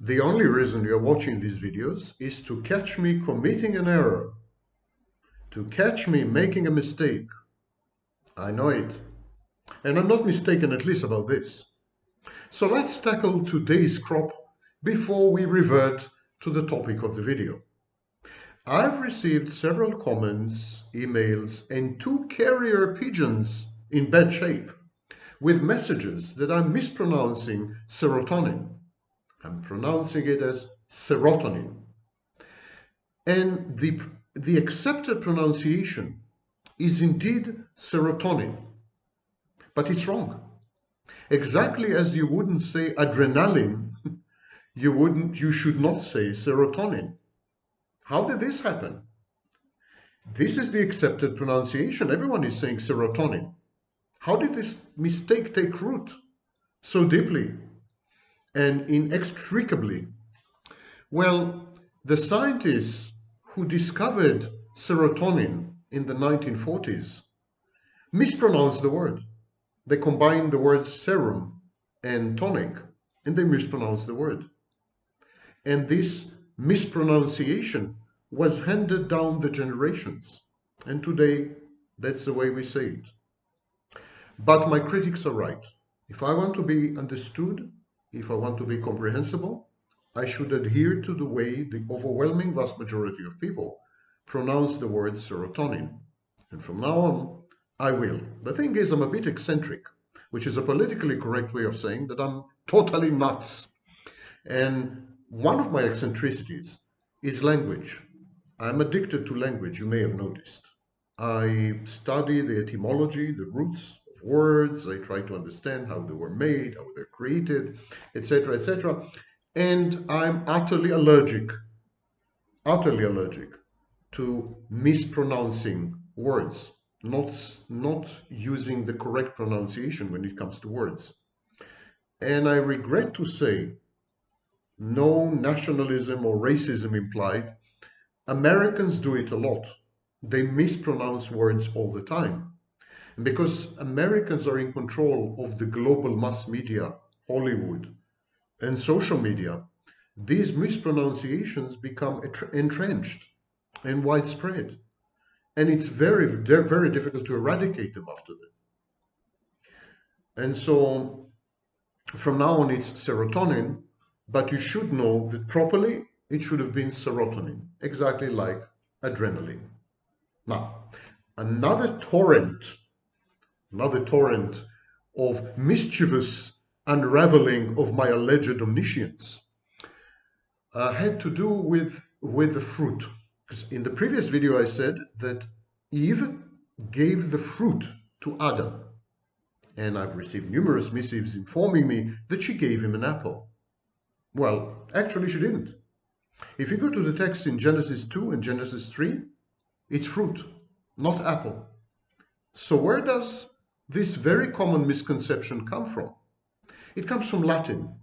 The only reason you're watching these videos is to catch me committing an error, to catch me making a mistake. I know it. And I'm not mistaken, at least about this. So let's tackle today's crop before we revert to the topic of the video. I've received several comments, emails, and 2 carrier pigeons in bad shape with messages that I'm mispronouncing serotonin. I'm pronouncing it as serotonin. And the accepted pronunciation is indeed serotonin, but it's wrong. Exactly as you wouldn't say adrenaline, you should not say serotonin. How did this happen? This is the accepted pronunciation. Everyone is saying serotonin. How did this mistake take root so deeply and inextricably? Well, the scientists who discovered serotonin in the 1940s mispronounced the word. They combined the words serum and tonic, and they mispronounced the word. And this mispronunciation was handed down the generations. And today, that's the way we say it. But my critics are right. If I want to be understood, if I want to be comprehensible, I should adhere to the way the overwhelming vast majority of people pronounce the word serotonin. And from now on, I will. The thing is, I'm a bit eccentric, which is a politically correct way of saying that I'm totally nuts. And one of my eccentricities is language. I'm addicted to language, you may have noticed. I study the etymology, the roots of words. I try to understand how they were made, how they're created, etc., etc. And I'm utterly allergic to mispronouncing words, not using the correct pronunciation when it comes to words. And I regret to say, no nationalism or racism implied, Americans do it a lot. They mispronounce words all the time. And because Americans are in control of the global mass media, Hollywood, and social media, these mispronunciations become entrenched and widespread. And it's very, very difficult to eradicate them after that. And so from now on, it's serotonin, but you should know that properly it should have been serotonin, exactly like adrenaline. Now, another torrent of mischievous unraveling of my alleged omniscience had to do with the fruit. Because in the previous video I said that Eve gave the fruit to Adam. And I've received numerous missives informing me that she gave him an apple. Well, actually she didn't. If you go to the text in Genesis 2 and Genesis 3, it's fruit, not apple. So where does this very common misconception come from? It comes from Latin.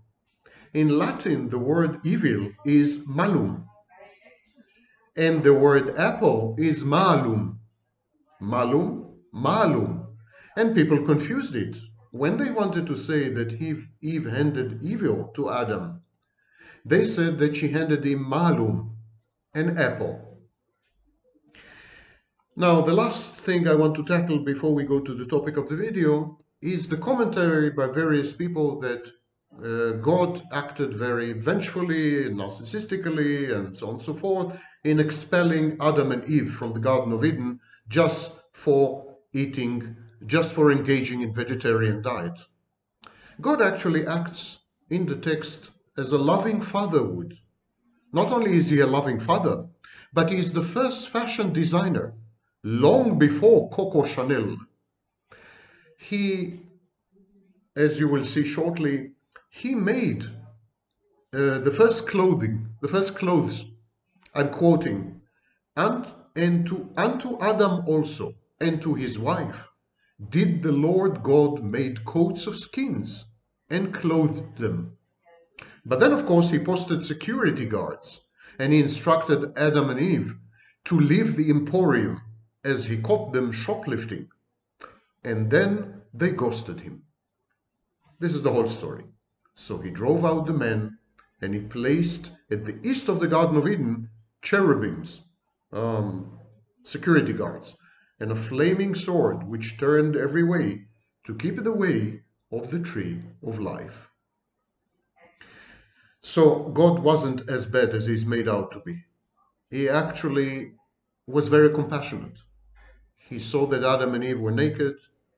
In Latin, the word evil is malum, and the word apple is malum. Malum, malum. And people confused it. When they wanted to say that Eve handed evil to Adam, they said that she handed him malum, an apple. Now, the last thing I want to tackle before we go to the topic of the video is the commentary by various people that God acted very vengefully, narcissistically, and so on and so forth, in expelling Adam and Eve from the Garden of Eden just for engaging in vegetarian diet. God actually acts in the text as a loving father would. Not only is he a loving father, but he is the first fashion designer, long before Coco Chanel. He, as you will see shortly, he made the first clothes, I'm quoting, unto Adam also, and to his wife, did the Lord God made coats of skins and clothed them. But then, of course, he posted security guards, and he instructed Adam and Eve to leave the emporium as he caught them shoplifting. And then they ghosted him. This is the whole story. So he drove out the men And he placed at the east of the Garden of Eden cherubims, security guards, and a flaming sword which turned every way to keep the way of the tree of life. So God wasn't as bad as he's made out to be. He actually was very compassionate. He saw that Adam and Eve were naked,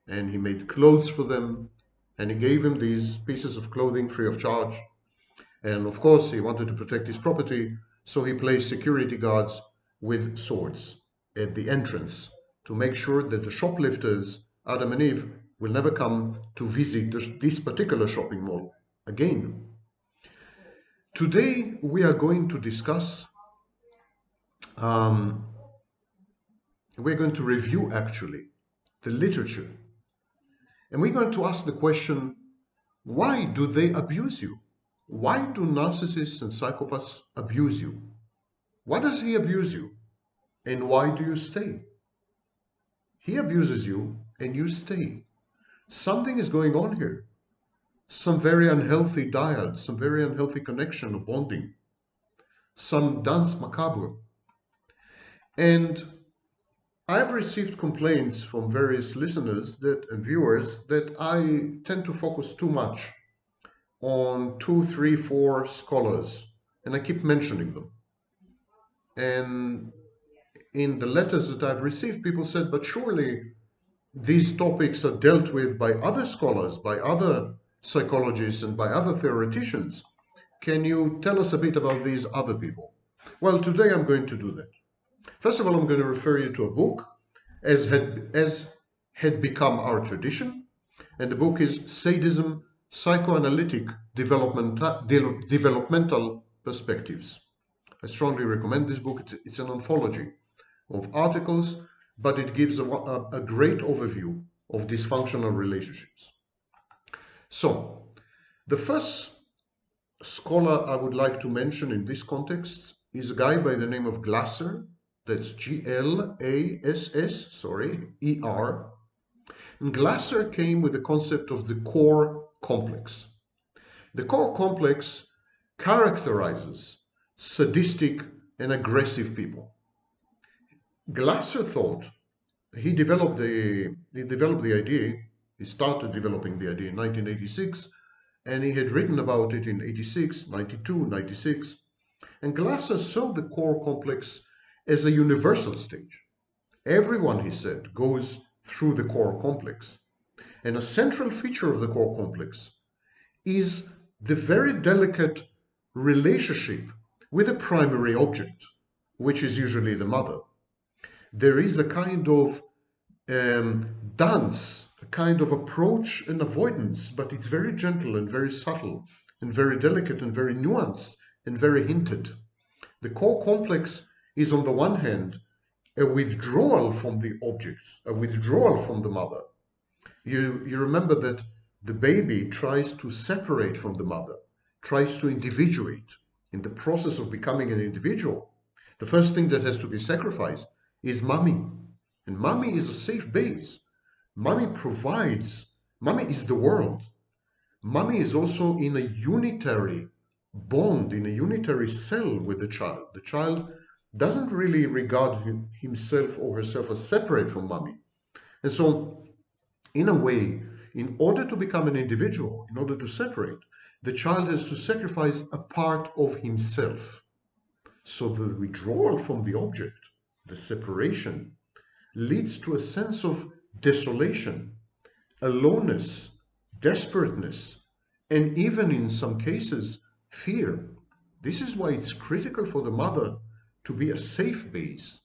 and he made clothes for them, and he gave them these pieces of clothing free of charge. And of course, he wanted to protect his property, so he placed security guards with swords at the entrance to make sure that the shoplifters, Adam and Eve, will never come to visit this particular shopping mall again. Today, we are going to discuss, we're going to review actually the literature. And we're going to ask the question, why do they abuse you? Why do narcissists and psychopaths abuse you? Why does he abuse you? And why do you stay? He abuses you and you stay. Something is going on here. Some very unhealthy dyad, some very unhealthy connection or bonding. Some dance macabre. And I've received complaints from various listeners and viewers that I tend to focus too much on 2, 3, 4 scholars, and I keep mentioning them. And in the letters that I've received, people said, but surely these topics are dealt with by other scholars, by other psychologists, and by other theoreticians. Can you tell us a bit about these other people? Well, today I'm going to do that. First of all, I'm going to refer you to a book, as had become our tradition, and the book is Sadism, Psychoanalytic Developmental Perspectives. I strongly recommend this book. It's an anthology of articles, but it gives a great overview of dysfunctional relationships. So, the first scholar I would like to mention in this context is a guy by the name of Glasser. That's G-L-A-S-S, E-R. And Glasser came with the concept of the core complex. The core complex characterizes sadistic and aggressive people. Glasser thought, he developed the idea, he started developing the idea in 1986, and he had written about it in 86, 92, 96. And Glasser saw the core complex as a universal stage. Everyone, he said, goes through the core complex. And a central feature of the core complex is the very delicate relationship with a primary object, which is usually the mother. There is a kind of dance, a kind of approach and avoidance, but it's very gentle and very subtle and very delicate and very nuanced and very hinted. The core complex is, on the one hand, a withdrawal from the object, a withdrawal from the mother. You remember that the baby tries to separate from the mother, tries to individuate. In the process of becoming an individual, the first thing that has to be sacrificed is mommy. And mommy is a safe base. Mommy provides, mommy is the world. Mommy is also in a unitary bond, in a unitary cell with the child. The child doesn't really regard himself or herself as separate from mommy. And so, in a way, in order to become an individual, in order to separate, the child has to sacrifice a part of himself. So the withdrawal from the object, the separation, leads to a sense of desolation, aloneness, desperateness, and even in some cases, fear. This is why it's critical for the mother to be a safe base,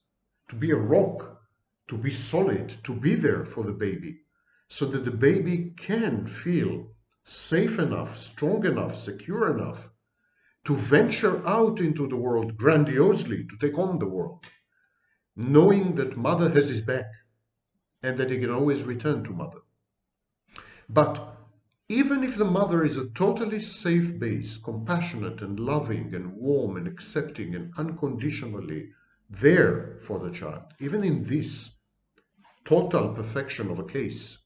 to be a rock, to be solid, to be there for the baby, so that the baby can feel safe enough, strong enough, secure enough to venture out into the world grandiosely, to take on the world, knowing that mother has his back and that he can always return to mother. But even if the mother is a totally safe base, compassionate and loving and warm and accepting and unconditionally there for the child, even in this total perfection of a case,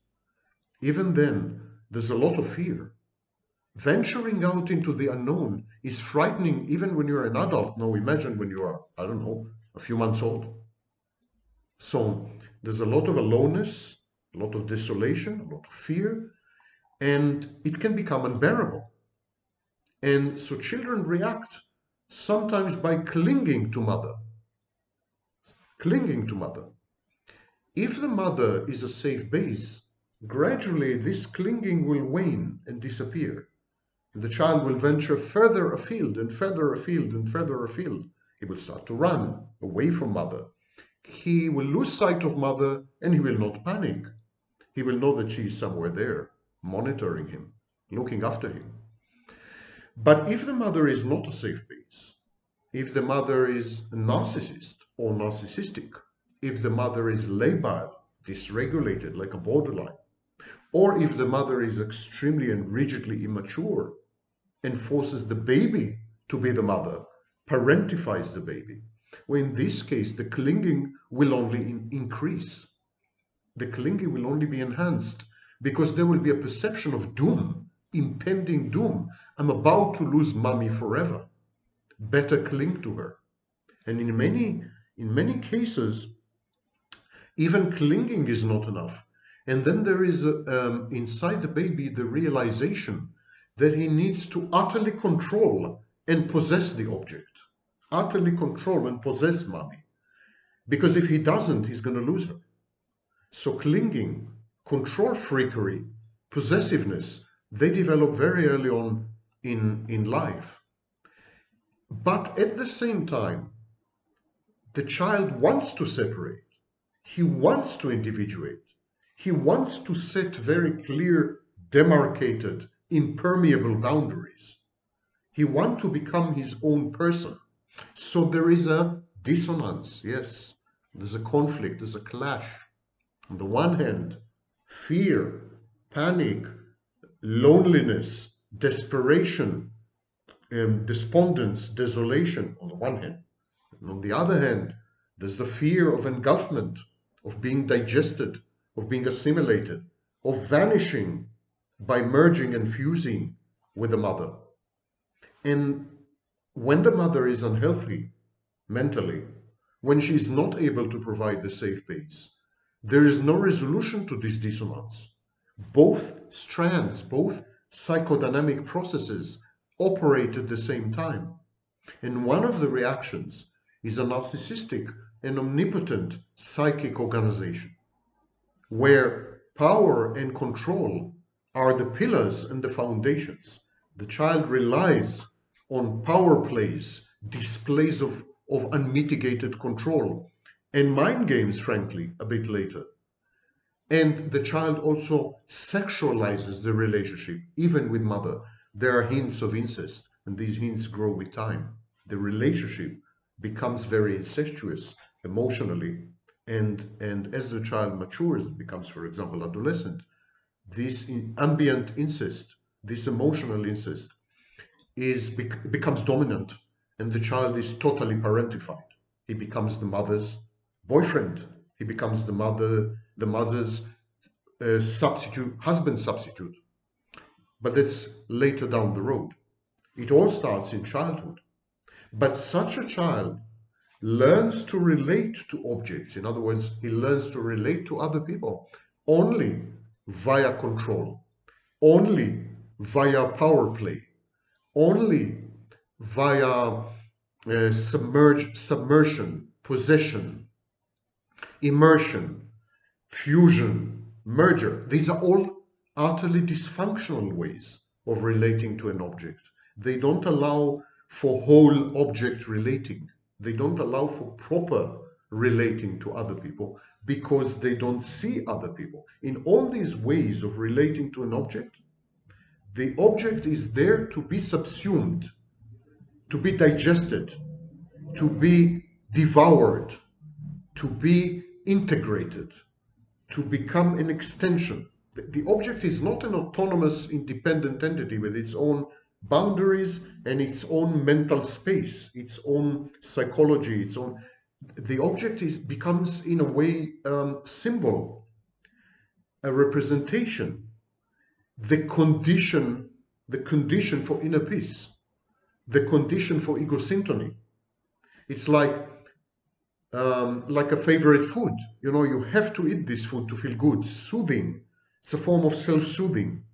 even then there's a lot of fear. Venturing out into the unknown is frightening even when you're an adult. Now imagine when you are, I don't know, a few months old. So there's a lot of aloneness, a lot of desolation, a lot of fear, and it can become unbearable. And so children react sometimes by clinging to mother. Clinging to mother. If the mother is a safe base, gradually this clinging will wane and disappear. The child will venture further afield and further afield and further afield. He will start to run away from mother. He will lose sight of mother and he will not panic. He will know that she is somewhere there, monitoring him, looking after him. But if the mother is not a safe base, if the mother is a narcissist or narcissistic, if the mother is labile, dysregulated like a borderline, or if the mother is extremely and rigidly immature and forces the baby to be the mother, parentifies the baby, well, in this case, the clinging will only increase. The clinging will only be enhanced because there will be a perception of doom, impending doom. I'm about to lose mommy forever. Better cling to her. And in many cases, even clinging is not enough. And then there is inside the baby the realization that he needs to utterly control and possess the object. Utterly control and possess mommy. Because if he doesn't, he's going to lose her. So clinging, control freakery, possessiveness, they develop very early on in life. But at the same time, the child wants to separate. He wants to individuate. He wants to set very clear, demarcated, impermeable boundaries. He wants to become his own person. So there is a dissonance, yes. There's a conflict, there's a clash. On the one hand, fear, panic, loneliness, desperation, despondence, desolation on the one hand. And on the other hand, there's the fear of engulfment, of being digested, of being assimilated, of vanishing by merging and fusing with the mother. And when the mother is unhealthy mentally, when she is not able to provide the safe base, there is no resolution to this dissonance. Both strands, both psychodynamic processes operate at the same time. And one of the reactions is a narcissistic and omnipotent psychic organization, where power and control are the pillars and the foundations. The child relies on power plays, displays of unmitigated control, and mind games, frankly, a bit later. And the child also sexualizes the relationship, even with mother. There are hints of incest, and these hints grow with time. The relationship becomes very incestuous emotionally, and as the child matures, becomes, for example, adolescent, this ambient incest, this emotional incest, becomes dominant, and the child is totally parentified. He becomes the mother's boyfriend. He becomes the mother's substitute, husband substitute. But that's later down the road. It all starts in childhood. But such a child learns to relate to objects. In other words, he learns to relate to other people only via control, only via power play, only via submersion, possession, immersion, fusion, merger. These are all utterly dysfunctional ways of relating to an object. They don't allow for whole object relating. They don't allow for proper relating to other people because they don't see other people. In all these ways of relating to an object, the object is there to be subsumed, to be digested, to be devoured, to be integrated, to become an extension. The object is not an autonomous, independent entity with its own boundaries and its own mental space, its own psychology, its own. The object becomes, in a way, symbol, a representation, the condition the condition for inner peace, the condition for ego syntony. It's like a favorite food. You know, you have to eat this food to feel good, soothing. It's a form of self-soothing.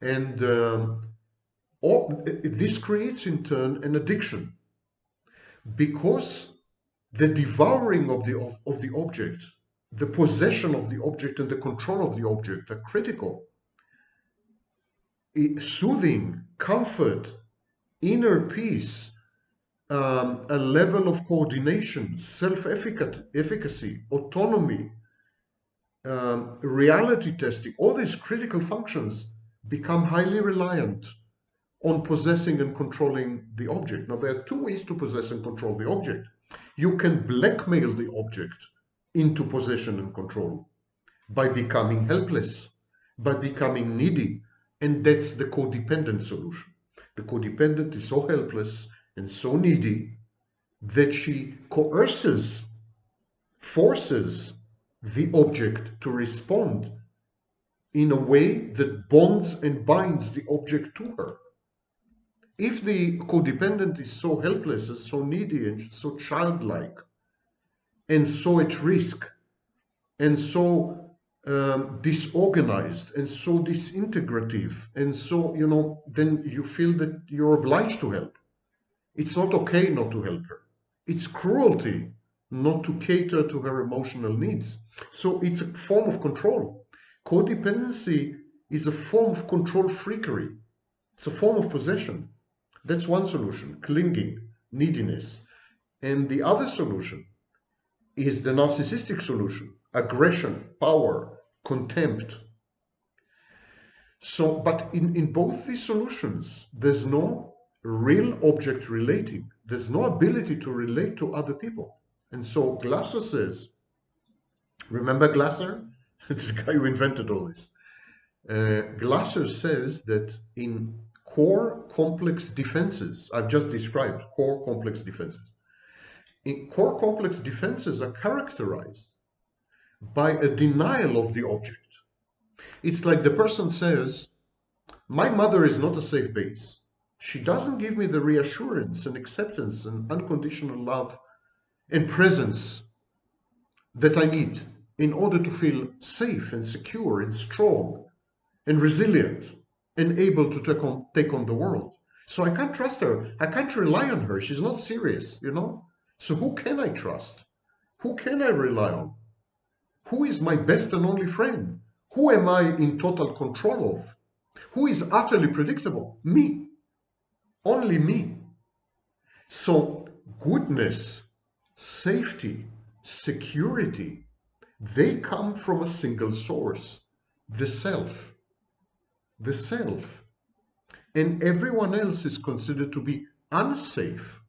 And this creates in turn an addiction, because the devouring of the object, the possession of the object and the control of the object are critical. Soothing, comfort, inner peace, a level of coordination, self-efficacy, autonomy, reality testing, all these critical functions become highly reliant on possessing and controlling the object. Now, there are two ways to possess and control the object. You can blackmail the object into possession and control by becoming helpless, by becoming needy, and that's the codependent solution. The codependent is so helpless and so needy that she coerces, forces the object to respond in a way that bonds and binds the object to her. If the codependent is so helpless and so needy and so childlike and so at risk and so disorganized and so disintegrative and so, you know, then you feel that you're obliged to help. It's not okay not to help her. It's cruelty not to cater to her emotional needs. So it's a form of control. Codependency is a form of control freakery. It's a form of possession. That's one solution, clinging, neediness. And the other solution is the narcissistic solution, aggression, power, contempt. So, but in both these solutions, there's no real object relating. There's no ability to relate to other people. And so Glasser says, remember Glasser? It's the guy who invented all this. Glasser says that in core complex defenses, I've just described core complex defenses. In core complex defenses are characterized by a denial of the object. It's like the person says, my mother is not a safe base. She doesn't give me the reassurance and acceptance and unconditional love and presence that I need in order to feel safe and secure and strong and resilient and able to take on the world. So I can't trust her. I can't rely on her. She's not serious, you know? So who can I trust? Who can I rely on? Who is my best and only friend? Who am I in total control of? Who is utterly predictable? Me. Only me. So goodness, safety, security, they come from a single source, the self. The self. And everyone else is considered to be unsafe,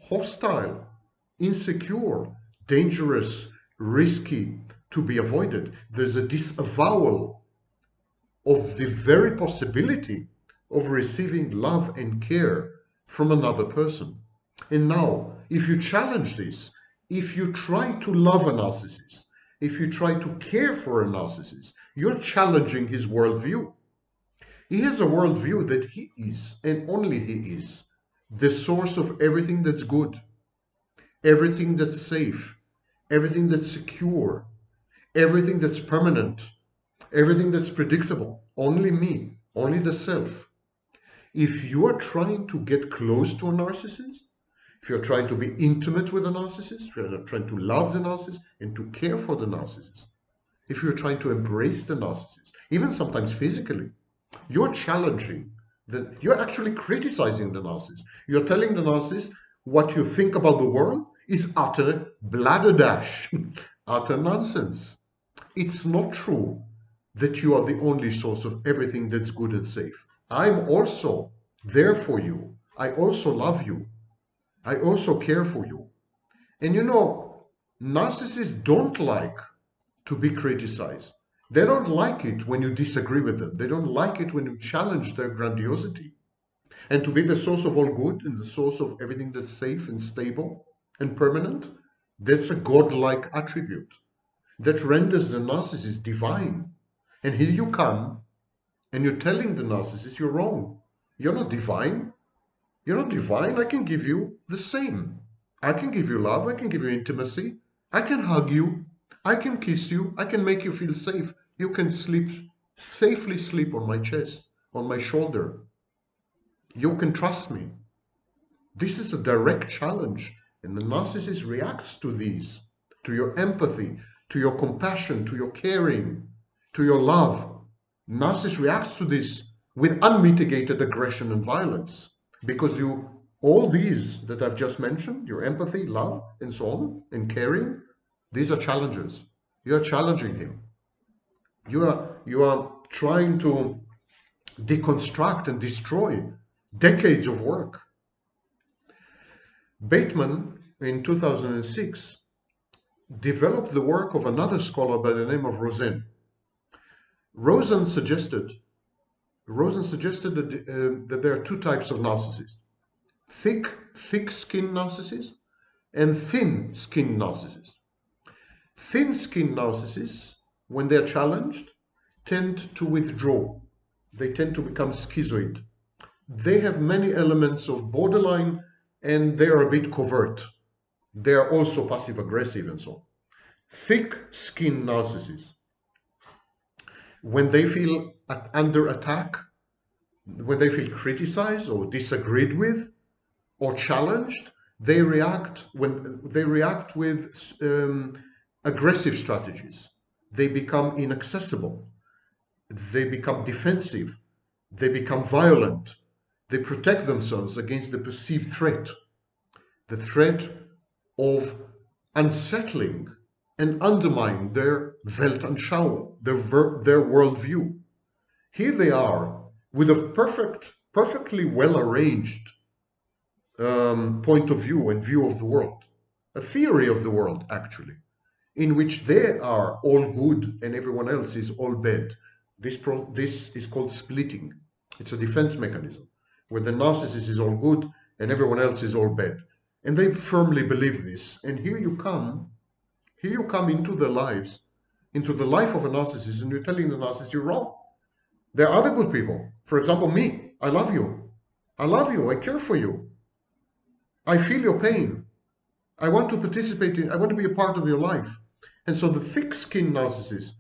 hostile, insecure, dangerous, risky, to be avoided. There's a disavowal of the very possibility of receiving love and care from another person. And now, if you challenge this, if you try to love a narcissist, if you try to care for a narcissist, you're challenging his worldview. He has a worldview that he is, and only he is, the source of everything that's good, everything that's safe, everything that's secure, everything that's permanent, everything that's predictable. Only me, only the self. If you are trying to get close to a narcissist, if you're trying to be intimate with a narcissist, if you're trying to love the narcissist and to care for the narcissist, if you're trying to embrace the narcissist, even sometimes physically, you're challenging, you're actually criticizing the narcissist. You're telling the narcissist what you think about the world is utter bladderdash, utter nonsense. It's not true that you are the only source of everything that's good and safe. I'm also there for you. I also love you. I also care for you. And you know, narcissists don't like to be criticized. They don't like it when you disagree with them. They don't like it when you challenge their grandiosity. And to be the source of all good and the source of everything that's safe and stable and permanent, that's a godlike attribute that renders the narcissist divine. And here you come and you're telling the narcissist you're wrong. You're not divine. You're not divine. I can give you the same. I can give you love. I can give you intimacy. I can hug you. I can kiss you. I can make you feel safe. You can safely sleep on my chest, on my shoulder. You can trust me. This is a direct challenge, and the narcissist reacts to these, to your empathy, to your compassion, to your caring, to your love. Narcissist reacts to this with unmitigated aggression and violence, because all these that I've just mentioned, your empathy, love, and so on, and caring, these are challenges. You are challenging him. You are trying to deconstruct and destroy decades of work. Bateman, in 2006, developed the work of another scholar by the name of Rosen. Rosen suggested that there are two types of narcissists: thick-skinned narcissists and thin-skinned narcissists. Thin-skinned narcissists, when they're challenged, tend to withdraw. They tend to become schizoid. They have many elements of borderline, and they are a bit covert. They are also passive-aggressive and so on. Thick-skinned narcissists, when they feel under attack, when they feel criticized or disagreed with or challenged, they react with aggressive strategies. They become inaccessible. They become defensive. They become violent. They protect themselves against the perceived threat, the threat of unsettling and undermine their Weltanschauung, their worldview. Here they are with a perfectly well-arranged point of view and view of the world, a theory of the world, actually, in which they are all good and everyone else is all bad. This is called splitting. It's a defense mechanism, where the narcissist is all good and everyone else is all bad. And they firmly believe this. And here you come into their lives, into the life of a narcissist, and you're telling the narcissist, you're wrong. There are other good people. For example, me. I love you. I love you. I care for you. I feel your pain. I want to participate in, I want to be a part of your life. And so the thick-skinned narcissist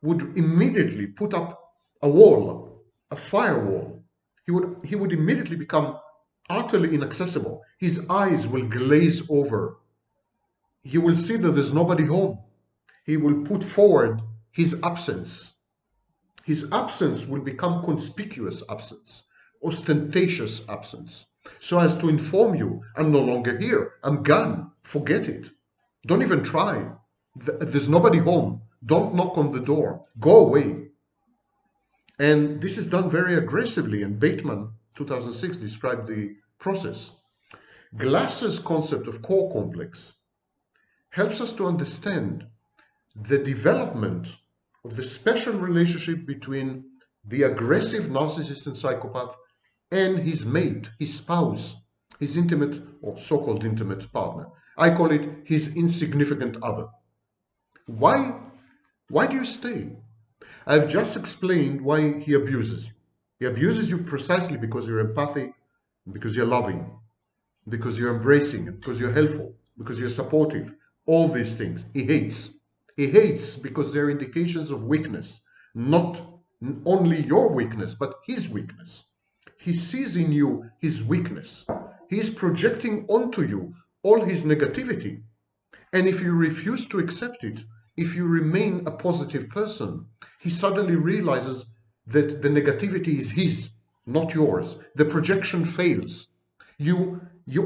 would immediately put up a wall, a firewall. He would immediately become utterly inaccessible. His eyes will glaze over. He will see that there's nobody home. He will put forward his absence. His absence will become conspicuous absence, ostentatious absence, so as to inform you, I'm no longer here. I'm gone. Forget it. Don't even try. There's nobody home. Don't knock on the door. Go away. And this is done very aggressively, and Bateman, 2006, described the process. Glass's concept of core complex helps us to understand the development of the special relationship between the aggressive narcissist and psychopath and his mate, his spouse, his intimate or so-called intimate partner. I call it his insignificant other. Why do you stay? I've just explained why he abuses you. He abuses you precisely because you're empathic, because you're loving, because you're embracing, because you're helpful, because you're supportive. All these things. He hates. He hates because they're indications of weakness, not only your weakness, but his weakness. He sees in you his weakness. He is projecting onto you all his negativity. And if you refuse to accept it, if you remain a positive person, he suddenly realizes that the negativity is his, not yours. The projection fails. You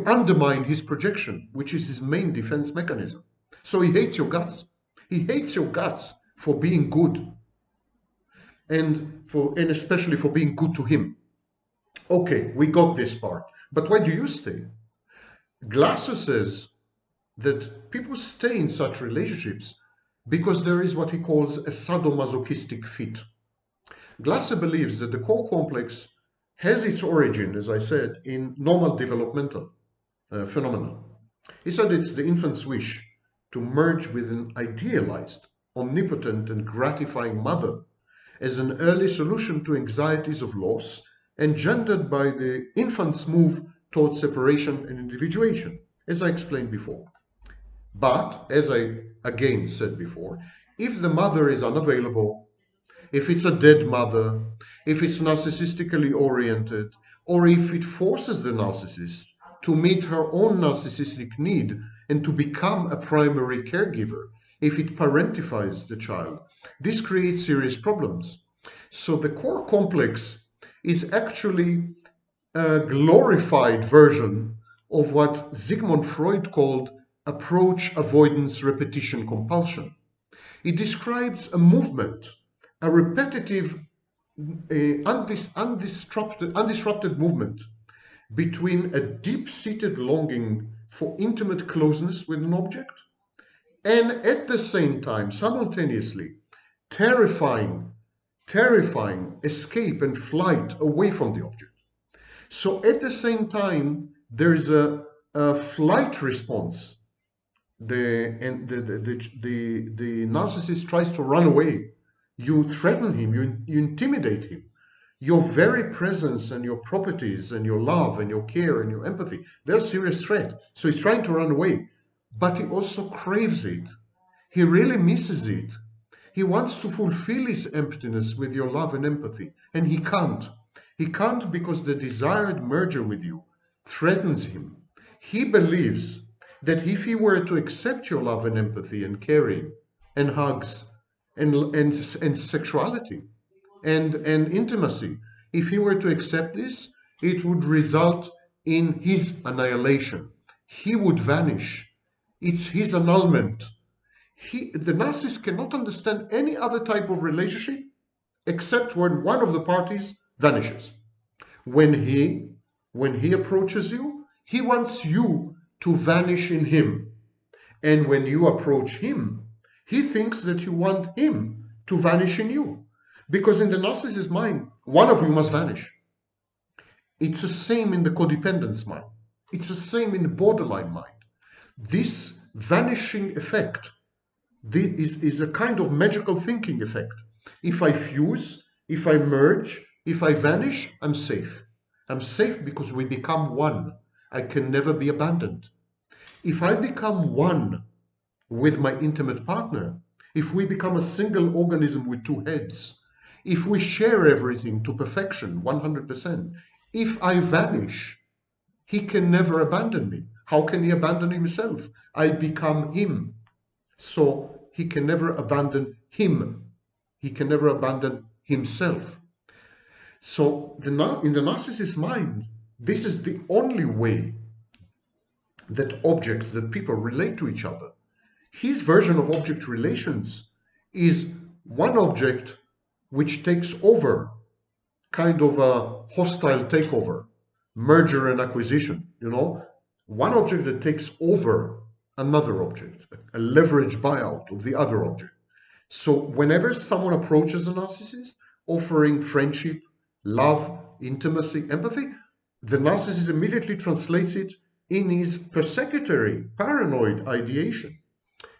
undermine his projection, which is his main defense mechanism. So he hates your guts. He hates your guts for being good, and especially for being good to him. Okay, we got this part. But why do you stay? Glasser says that people stay in such relationships because there is what he calls a sadomasochistic fit. Glasser believes that the core complex has its origin, as I said, in normal developmental phenomena. He said it's the infant's wish to merge with an idealized, omnipotent, and gratifying mother as an early solution to anxieties of loss engendered by the infant's move towards separation and individuation, as I explained before. But, as I again said before, if the mother is unavailable, if it's a dead mother, if it's narcissistically oriented, or if it forces the narcissist to meet her own narcissistic need and to become a primary caregiver, if it parentifies the child, this creates serious problems. So the core complex is actually a glorified version of what Sigmund Freud called approach avoidance repetition compulsion. It describes a movement, a repetitive, undisrupted movement between a deep-seated longing for intimate closeness with an object and at the same time, simultaneously, terrifying escape and flight away from the object. So at the same time, there is a flight response. The narcissist tries to run away. You threaten him, you intimidate him. Your very presence and your properties and your love and your care and your empathy, they're a serious threat. So he's trying to run away, but he also craves it. He really misses it. He wants to fulfill his emptiness with your love and empathy, and he can't. He can't because the desired merger with you threatens him. He believes that if he were to accept your love and empathy and caring and hugs and sexuality and intimacy, if he were to accept this, it would result in his annihilation. He would vanish. It's his annulment. The narcissist cannot understand any other type of relationship except when one of the parties vanishes. When he approaches you, he wants you to vanish in him. And when you approach him, he thinks that you want him to vanish in you. Because in the narcissist's mind, one of you must vanish. It's the same in the codependent's mind. It's the same in the borderline mind. This vanishing effect is a kind of magical thinking effect. If I fuse, if I merge, if I vanish, I'm safe. I'm safe because we become one. I can never be abandoned. If I become one with my intimate partner, if we become a single organism with two heads, if we share everything to perfection, 100%, if I vanish, he can never abandon me. How can he abandon himself? I become him. So he can never abandon him. He can never abandon himself. So in the narcissist's mind, this is the only way that people relate to each other. His version of object relations is one object which takes over, kind of a hostile takeover, merger and acquisition, one object that takes over another object, a leverage buyout of the other object. So whenever someone approaches a narcissist, offering friendship, love, intimacy, empathy, the narcissist immediately translates it in his persecutory, paranoid ideation.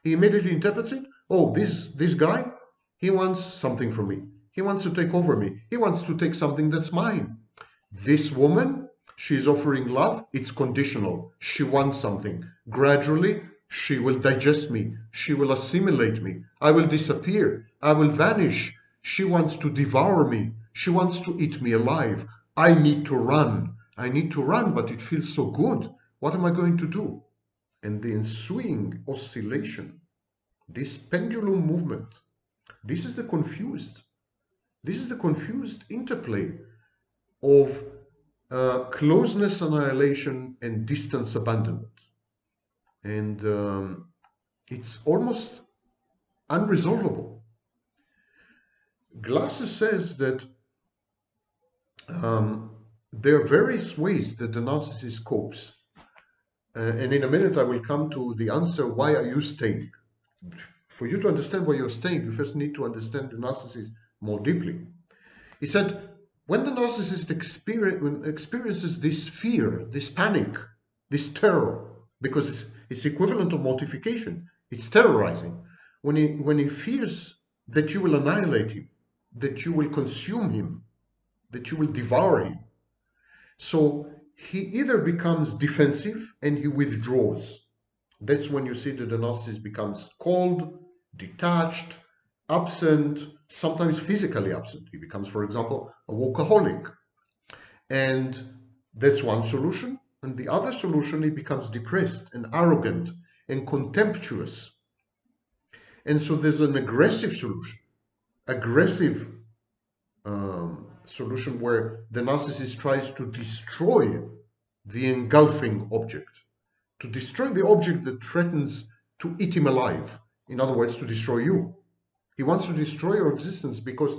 He immediately interprets it, oh, this guy, he wants something from me. He wants to take over me. He wants to take something that's mine. This woman, she's offering love, it's conditional. She wants something. Gradually, she will digest me. She will assimilate me. I will disappear. I will vanish. She wants to devour me. She wants to eat me alive. I need to run. I need to run, but it feels so good. What am I going to do? And the ensuing oscillation, this pendulum movement, this is the confused interplay of closeness annihilation and distance abandonment. And it's almost unresolvable. Glasser says that there are various ways that the narcissist copes. And in a minute I will come to the answer, why are you staying? For you to understand why you're staying, you first need to understand the narcissist more deeply. He said, when the narcissist experiences this fear, this panic, this terror, because it's equivalent of mortification, it's terrorizing. When he fears that you will annihilate him, that you will consume him, that you will devour him, So he either becomes defensive and he withdraws. That's when you see that the narcissist becomes cold, detached, absent, sometimes physically absent. He becomes, for example, a workaholic. And that's one solution. And the other solution, he becomes depressed and arrogant and contemptuous. And so there's an aggressive solution, aggressive solution where the narcissist tries to destroy the engulfing object, to destroy the object that threatens to eat him alive. In other words, to destroy you. He wants to destroy your existence because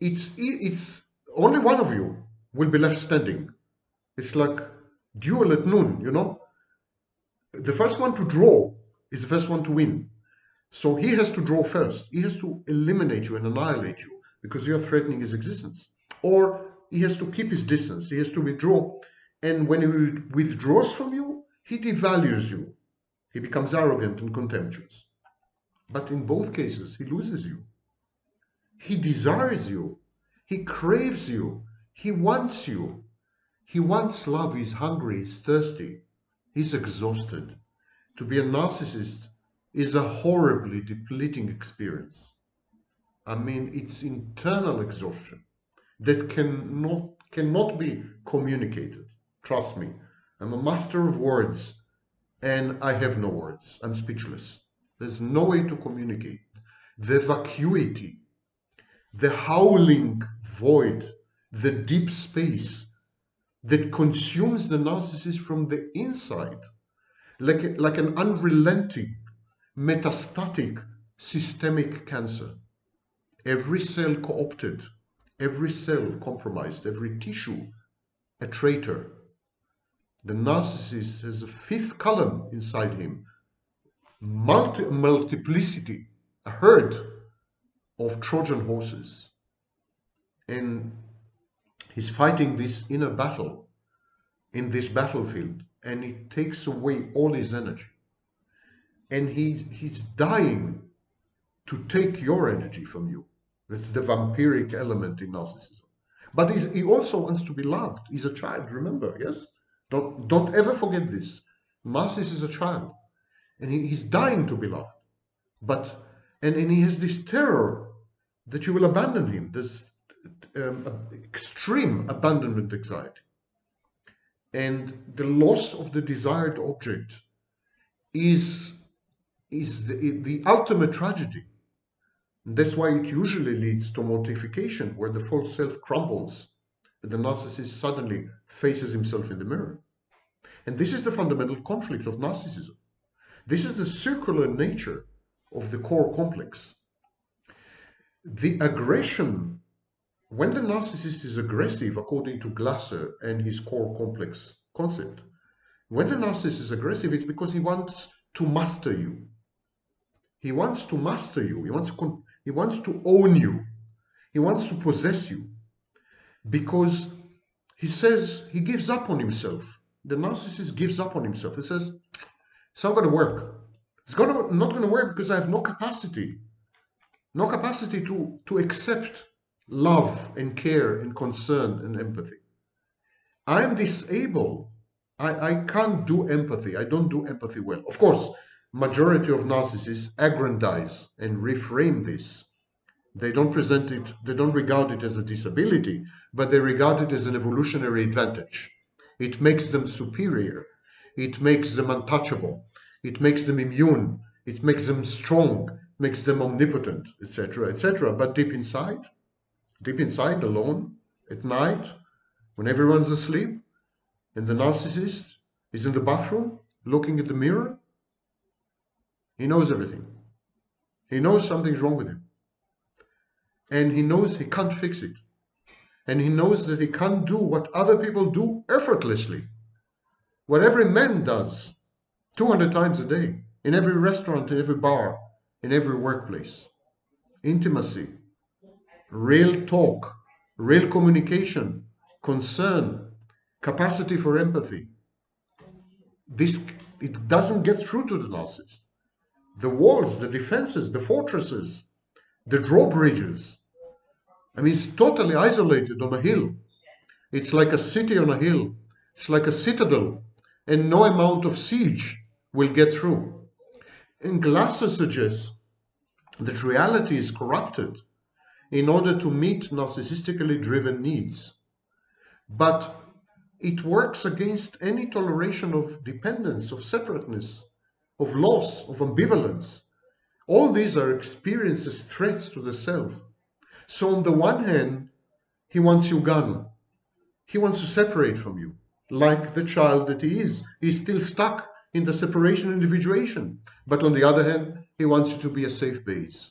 it's only one of you will be left standing. It's like duel at noon, you know. The first one to draw is the first one to win. So he has to draw first. He has to eliminate you and annihilate you because you're threatening his existence. Or he has to keep his distance. He has to withdraw. And when he withdraws from you, he devalues you. He becomes arrogant and contemptuous. But in both cases, he loses you. He desires you. He craves you. He wants you. He wants love. He's hungry. He's thirsty. He's exhausted. To be a narcissist is a horribly depleting experience. I mean, it's internal exhaustion that cannot be communicated. Trust me, I'm a master of words and I have no words. I'm speechless. There's no way to communicate. The vacuity, the howling void, the deep space that consumes the narcissist from the inside, like an unrelenting, metastatic, systemic cancer. Every cell co-opted, every cell compromised, every tissue a traitor. The narcissist has a fifth column inside him, multiplicity, a herd of Trojan horses. And he's fighting this inner battle in this battlefield, and it takes away all his energy. And he's dying to take your energy from you. That's the vampiric element in narcissism. But he also wants to be loved. He's a child, remember, yes? Don't ever forget this. Narcissist is a child, and he's dying to be loved. But and he has this terror that you will abandon him. This extreme abandonment anxiety, and the loss of the desired object is the ultimate tragedy. And that's why it usually leads to mortification, where the false self crumbles and the narcissist suddenly faces himself in the mirror. And this is the fundamental conflict of narcissism. This is the circular nature of the core complex. The aggression, when the narcissist is aggressive, according to Glasser and his core complex concept, when the narcissist is aggressive, it's because he wants to master you. He wants to master you. He wants to own you. He wants to possess you. Because he says he gives up on himself. The narcissist gives up on himself. He says, it's not going to work. It's not going to work because I have no capacity. No capacity to accept love and care and concern and empathy. I am disabled. I can't do empathy. I don't do empathy well. Of course, majority of narcissists aggrandize and reframe this. They don't present it, they don't regard it as a disability, but they regard it as an evolutionary advantage. It makes them superior. It makes them untouchable. It makes them immune. It makes them strong, makes them omnipotent, etc., etc. But deep inside, alone, at night, when everyone's asleep, and the narcissist is in the bathroom, looking at the mirror, he knows everything. He knows something's wrong with him. And he knows he can't fix it. And he knows that he can't do what other people do effortlessly. What every man does 200 times a day, in every restaurant, in every bar, in every workplace. Intimacy, real talk, real communication, concern, capacity for empathy. It doesn't get through to the narcissist. The walls, the defenses, the fortresses, the drawbridges. I mean, he's totally isolated on a hill. It's like a city on a hill. It's like a citadel, and no amount of siege will get through. And Glasser suggests that reality is corrupted in order to meet narcissistically driven needs. But it works against any toleration of dependence, of separateness, of loss, of ambivalence. All these are experienced as threats to the self. So on the one hand, he wants you gone. He wants to separate from you, like the child that he is. He's still stuck in the separation individuation. But on the other hand, he wants you to be a safe base.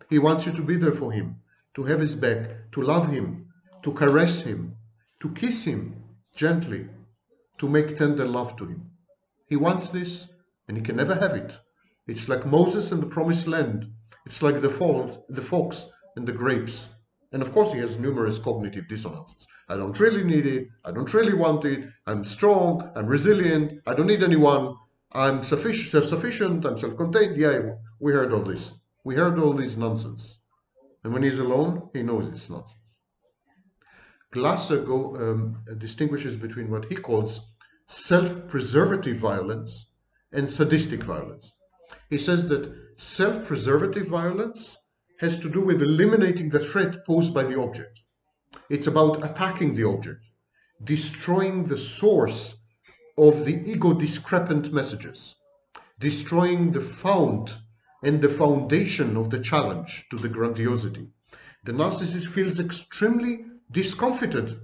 He wants you to be there for him, to have his back, to love him, to caress him, to kiss him gently, to make tender love to him. He wants this, and he can never have it. It's like Moses and the promised land. It's like the fox and the grapes. And of course, he has numerous cognitive dissonances. I don't really need it. I don't really want it. I'm strong. I'm resilient. I don't need anyone. I'm self-sufficient. I'm self-contained. Yeah, we heard all this. We heard all this nonsense. And when he's alone, he knows it's nonsense. Glasser distinguishes between what he calls self-preservative violence and sadistic violence. He says that self-preservative violence has to do with eliminating the threat posed by the object. It's about attacking the object, destroying the source of the ego-discrepant messages, destroying the fount and the foundation of the challenge to the grandiosity. The narcissist feels extremely discomfited,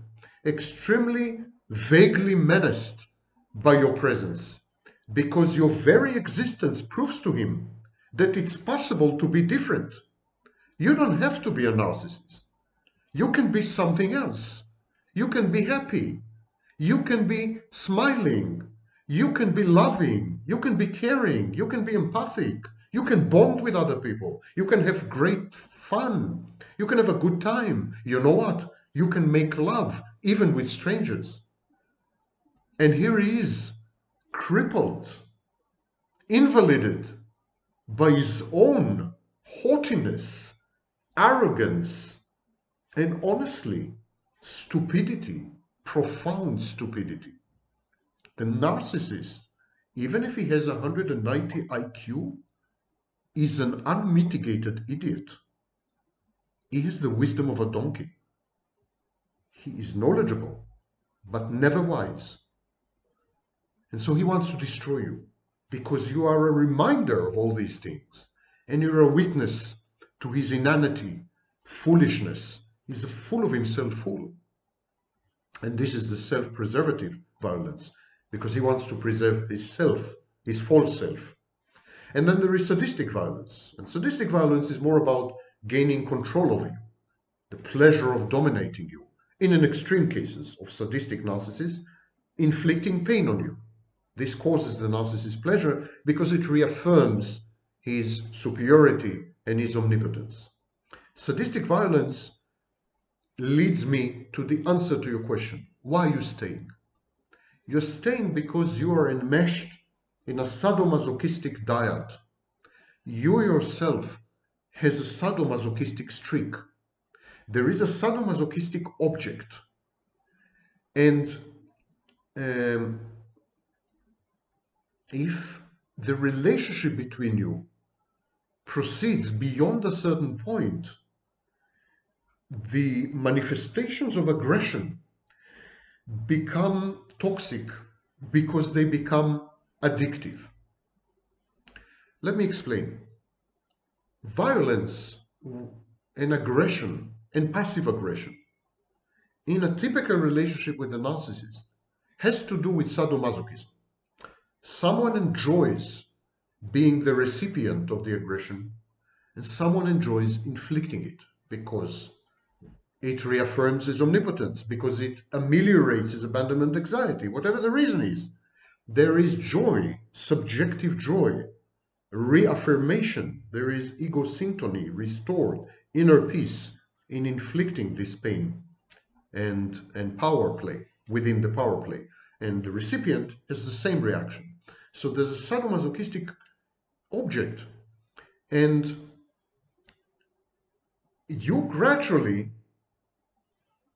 extremely vaguely menaced by your presence, because your very existence proves to him that it's possible to be different. You don't have to be a narcissist. You can be something else. You can be happy. You can be smiling. You can be loving. You can be caring. You can be empathic. You can bond with other people. You can have great fun. You can have a good time. You know what? You can make love even with strangers. And here he is, crippled, invalided by his own haughtiness, arrogance, and honestly, stupidity, profound stupidity. The narcissist, even if he has 190 IQ, is an unmitigated idiot. He has the wisdom of a donkey. He is knowledgeable, but never wise. And so he wants to destroy you, because you are a reminder of all these things, and you're a witness to his inanity, foolishness. He's a fool of himself fool. And this is the self-preservative violence, because he wants to preserve his self, his false self. And then there is sadistic violence. And sadistic violence is more about gaining control over you, the pleasure of dominating you. In an extreme cases of sadistic narcissists, inflicting pain on you. This causes the narcissist pleasure because it reaffirms his superiority and his omnipotence. Sadistic violence leads me to the answer to your question. Why are you staying? You're staying because you are enmeshed in a sadomasochistic dyad. You yourself has a sadomasochistic streak. There is a sadomasochistic object. And if the relationship between you proceeds beyond a certain point, the manifestations of aggression become toxic because they become addictive. Let me explain. Violence and aggression and passive aggression in a typical relationship with the narcissist has to do with sadomasochism. Someone enjoys being the recipient of the aggression, and someone enjoys inflicting it because it reaffirms his omnipotence, because it ameliorates his abandonment anxiety, whatever the reason is. There is joy, subjective joy, reaffirmation. There is ego syntony, restored, inner peace in inflicting this pain and power play within the power play. And the recipient has the same reaction. So there's a sadomasochistic object, and you gradually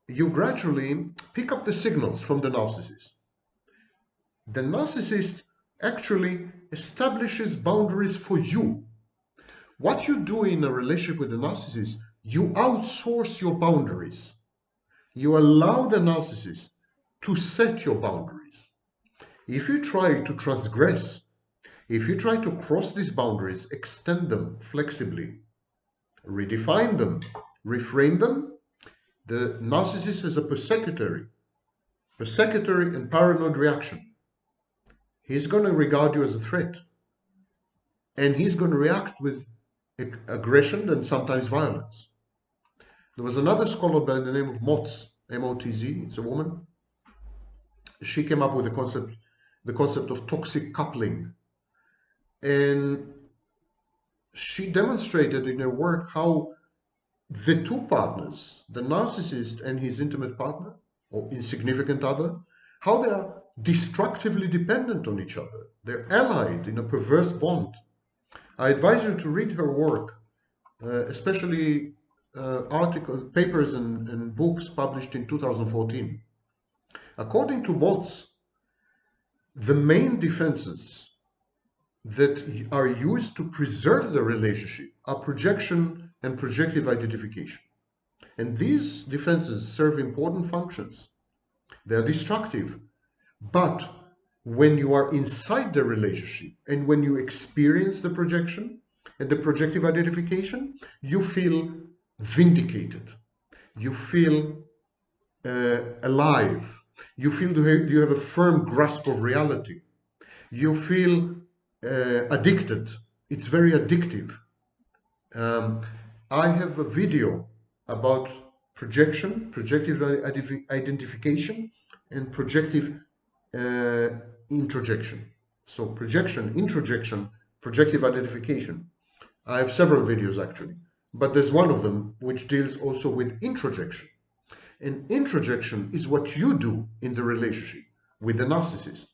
you gradually pick up the signals from the narcissist. The narcissist actually establishes boundaries for you. What you do in a relationship with the narcissist, you outsource your boundaries. You allow the narcissist to set your boundaries. If you try to transgress, if you try to cross these boundaries, extend them flexibly, redefine them, reframe them, the narcissist has a persecutory and paranoid reaction. He's going to regard you as a threat. And he's going to react with aggression and sometimes violence. There was another scholar by the name of Motz, M-O-T-Z, it's a woman. She came up with the concept of toxic coupling. And she demonstrated in her work how the two partners, the narcissist and his intimate partner or insignificant other, how they are destructively dependent on each other. They're allied in a perverse bond. I advise you to read her work, especially papers and books published in 2014. According to Motz, the main defenses that are used to preserve the relationship are projection and projective identification. And these defenses serve important functions. They are destructive, but when you are inside the relationship and when you experience the projection and the projective identification, you feel vindicated. You feel alive. You feel you have a firm grasp of reality. You feel addicted. It's very addictive. I have a video about projection, projective identification, and projective introjection. So projection, introjection, projective identification. I have several videos actually, but there's one of them which deals also with introjection. And introjection is what you do in the relationship with the narcissist.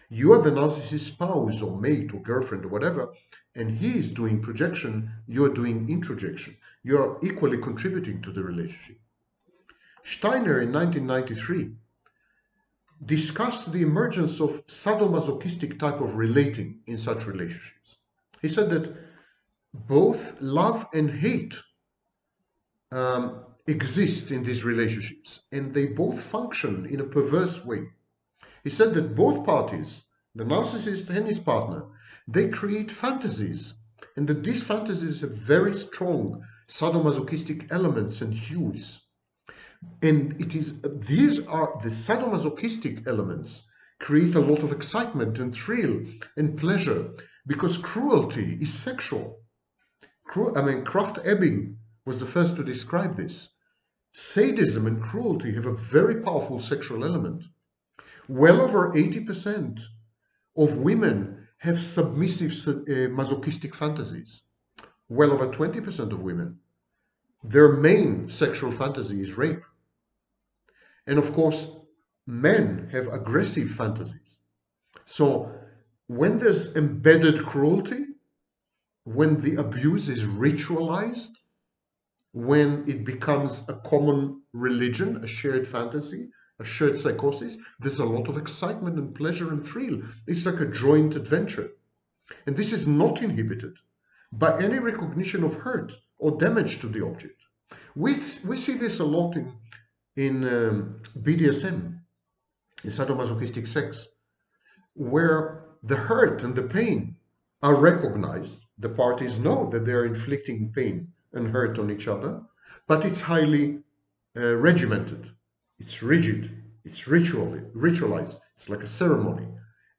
You are the narcissist's spouse or mate or girlfriend or whatever, and he is doing projection, you're doing introjection. You're equally contributing to the relationship. Steiner in 1993 discussed the emergence of sadomasochistic type of relating in such relationships. He said that both love and hate exist in these relationships, and they both function in a perverse way. He said that both parties, the narcissist and his partner, they create fantasies, and that these fantasies have very strong sadomasochistic elements and hues. And these are the sadomasochistic elements create a lot of excitement and thrill and pleasure because cruelty is sexual. Krafft-Ebing was the first to describe this. Sadism and cruelty have a very powerful sexual element. Well over 80% of women have submissive masochistic fantasies. Well over 20% of women, their main sexual fantasy is rape. And of course, men have aggressive fantasies. So when there's embedded cruelty, when the abuse is ritualized, when it becomes a common religion, a shared fantasy, a shared psychosis, there's a lot of excitement and pleasure and thrill. It's like a joint adventure. And this is not inhibited by any recognition of hurt or damage to the object. We see this a lot in BDSM, in sadomasochistic sex, where the hurt and the pain are recognized. The parties know that they are inflicting pain and hurt on each other, but it's highly regimented. It's rigid. It's ritualized. It's like a ceremony.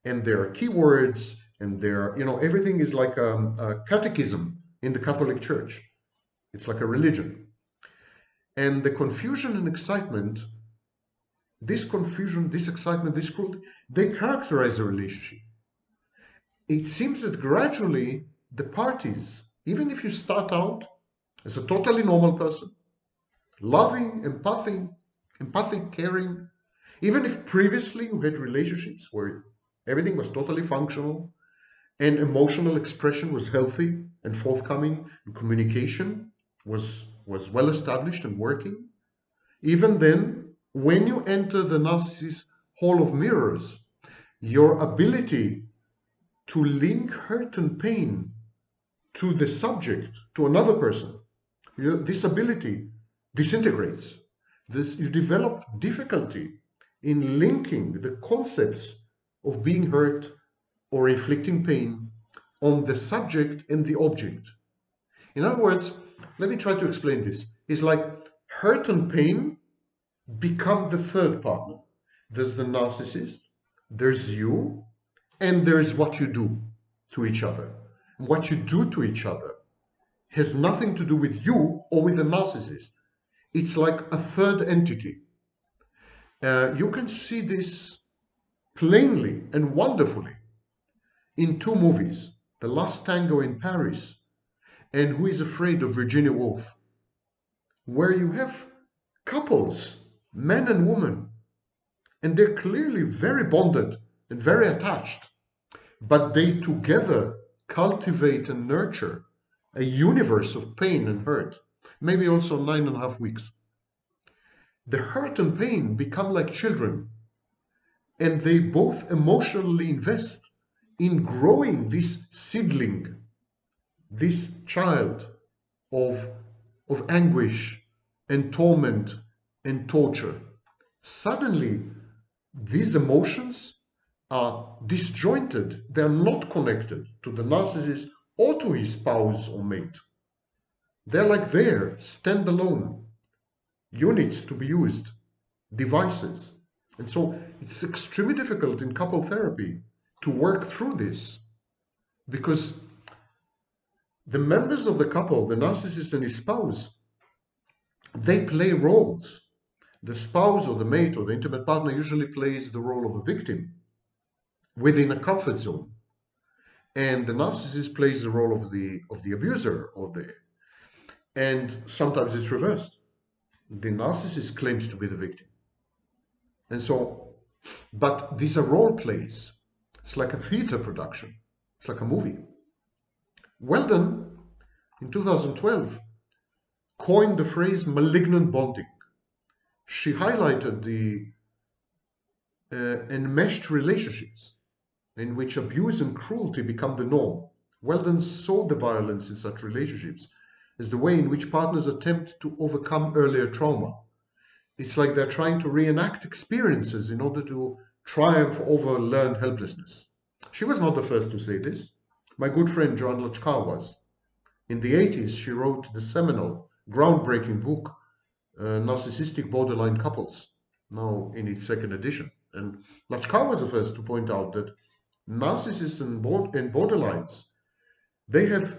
And there are keywords, and everything is like a catechism in the Catholic Church. It's like a religion. And the confusion and excitement, this confusion, this excitement, this cruelty, they characterize the relationship. It seems that gradually the parties, even if you start out as a totally normal person, loving, empathic, caring, even if previously you had relationships where everything was totally functional and emotional expression was healthy and forthcoming and communication was well established and working, even then When you enter the narcissist hall of mirrors, your ability to link hurt and pain to the subject, to another person, this ability disintegrates. You develop difficulty in linking the concepts of being hurt or inflicting pain on the subject and the object. In other words, let me try to explain this. It's like hurt and pain become the third partner. There's the narcissist, there's you, and there's what you do to each other. What you do to each other has nothing to do with you or with the narcissist. It's like a third entity. You can see this plainly and wonderfully in two movies, The Last Tango in Paris and Who is Afraid of Virginia Woolf, where you have couples, man and woman, and they're clearly very bonded and very attached, but they together cultivate and nurture a universe of pain and hurt, maybe also 9.5 weeks. The hurt and pain become like children, and they both emotionally invest in growing this seedling, this child of anguish and torment and torture. Suddenly, these emotions are disjointed. They're not connected to the narcissist or to his spouse or mate. They're like there, standalone units to be used, devices. And so it's extremely difficult in couple therapy to work through this, because the members of the couple, the narcissist and his spouse, they play roles. The spouse or the mate or the intimate partner usually plays the role of a victim within a comfort zone, and the narcissist plays the role of the abuser, and sometimes it's reversed. The narcissist claims to be the victim. And so, but these are role plays. It's like a theater production. It's like a movie. Welldon, in 2012, coined the phrase malignant bonding. She highlighted the enmeshed relationships in which abuse and cruelty become the norm. Welldon saw the violence in such relationships as the way in which partners attempt to overcome earlier trauma. It's like they're trying to reenact experiences in order to triumph over learned helplessness. She was not the first to say this. My good friend Joan Lachkar was. In the 80s, she wrote the seminal, groundbreaking book, Narcissistic Borderline Couples, now in its second edition. And Lachkar was the first to point out that narcissists and borderlines, they have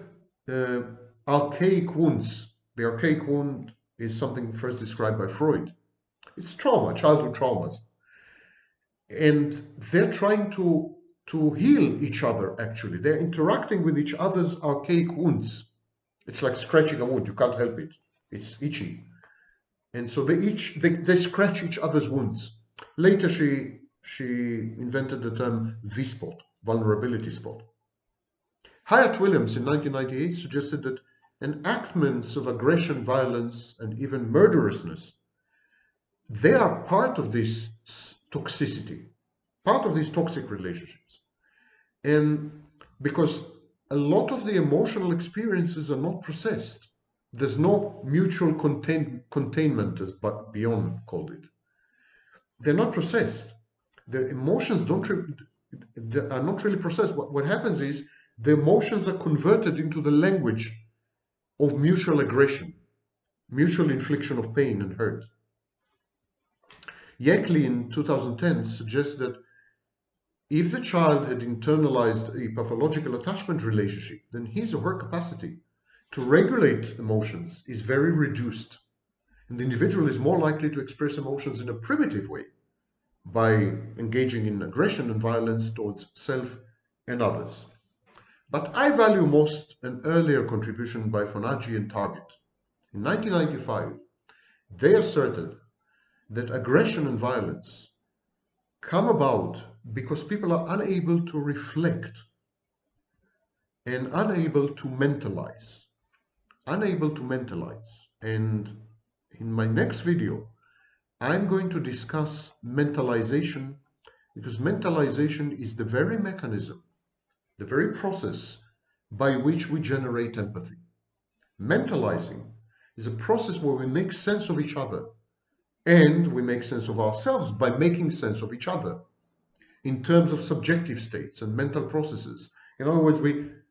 archaic wounds. The archaic wound is something first described by Freud. It's trauma, childhood traumas. And they're trying to heal each other, actually. They're interacting with each other's archaic wounds. It's like scratching a wound. You can't help it. It's itchy. And so they scratch each other's wounds. Later, she invented the term V-spot, vulnerability spot. Hyatt-Williams in 1998 suggested that enactments of aggression, violence, and even murderousness, they are part of this toxicity, part of these toxic relationships. And because a lot of the emotional experiences are not processed, there's no mutual containment, as Bateman called it. They're not processed. The emotions are not really processed. What happens is the emotions are converted into the language of mutual aggression, mutual infliction of pain and hurt. Yakeley in 2010 suggests that if the child had internalized a pathological attachment relationship, then his or her capacity to regulate emotions is very reduced. And the individual is more likely to express emotions in a primitive way by engaging in aggression and violence towards self and others. But I value most an earlier contribution by Fonagy and Target. In 1995, they asserted that aggression and violence come about because people are unable to reflect and unable to mentalize. And in my next video, I'm going to discuss mentalization, because mentalization is the very mechanism, the very process by which we generate empathy. Mentalizing is a process where we make sense of each other, and we make sense of ourselves by making sense of each other in terms of subjective states and mental processes. In other words,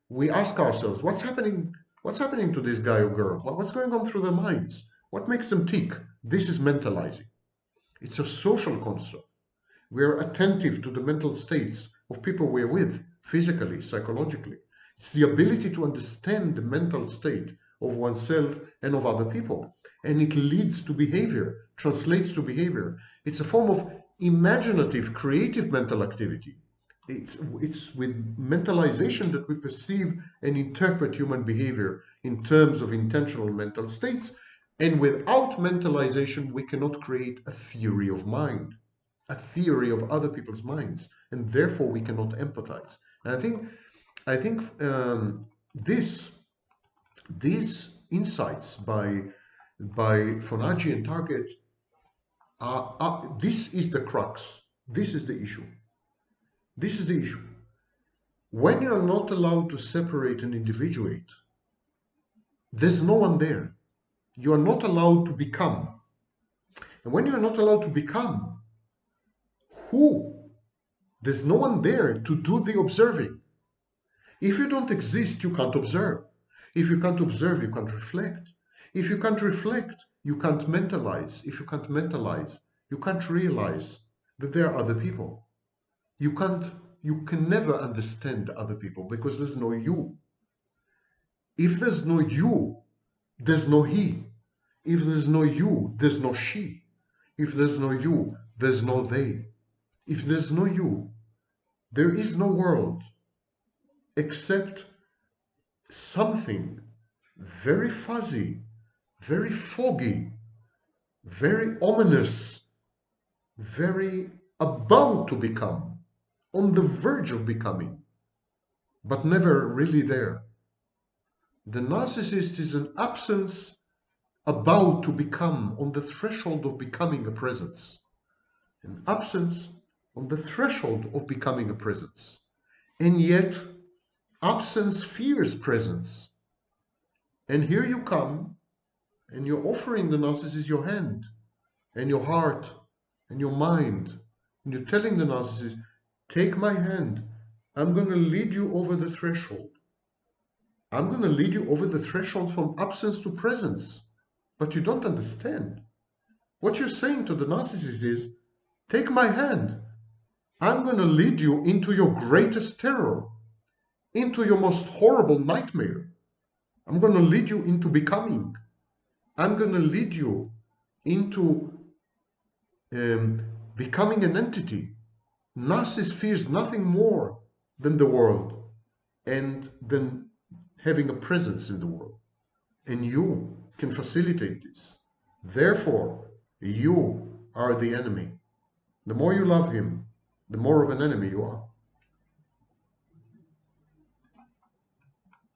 we ask ourselves, what's happening to this guy or girl? What's going on through their minds? What makes them tick? This is mentalizing. It's a social construct. We are attentive to the mental states of people we're with, physically, psychologically. It's the ability to understand the mental state of oneself and of other people. And it leads to behavior, translates to behavior. It's a form of imaginative, creative mental activity. It's with mentalization that we perceive and interpret human behavior in terms of intentional mental states. And without mentalization, we cannot create a theory of mind, a theory of other people's minds, and therefore we cannot empathize. And I think these insights by Fonagy and Target this is the crux. This is the issue. This is the issue. When you're not allowed to separate and individuate, there's no one there. You are not allowed to become. And when you're not allowed to become, who? There's no one there to do the observing. If you don't exist, you can't observe. If you can't observe, you can't reflect. If you can't reflect, you can't mentalize. If you can't mentalize, you can't realize that there are other people. You can never understand other people because there's no you. If there's no you, there's no he. If there's no you, there's no she. If there's no you, there's no they. If there's no you, there is no world except something very fuzzy, very foggy, very ominous, very about to become, on the verge of becoming, but never really there. The narcissist is an absence about to become, on the threshold of becoming a presence. An absence on the threshold of becoming a presence. And yet, absence fears presence. And here you come, and you're offering the narcissist your hand, and your heart, and your mind. And you're telling the narcissist, take my hand. I'm going to lead you over the threshold. I'm going to lead you over the threshold from absence to presence. But you don't understand. What you're saying to the narcissist is, take my hand. I'm going to lead you into your greatest terror, into your most horrible nightmare. I'm going to lead you into becoming. I'm going to lead you into becoming an entity. Narcissist fears nothing more than the world and than having a presence in the world. And you can facilitate this. Therefore, you are the enemy. The more you love him, the more of an enemy you are.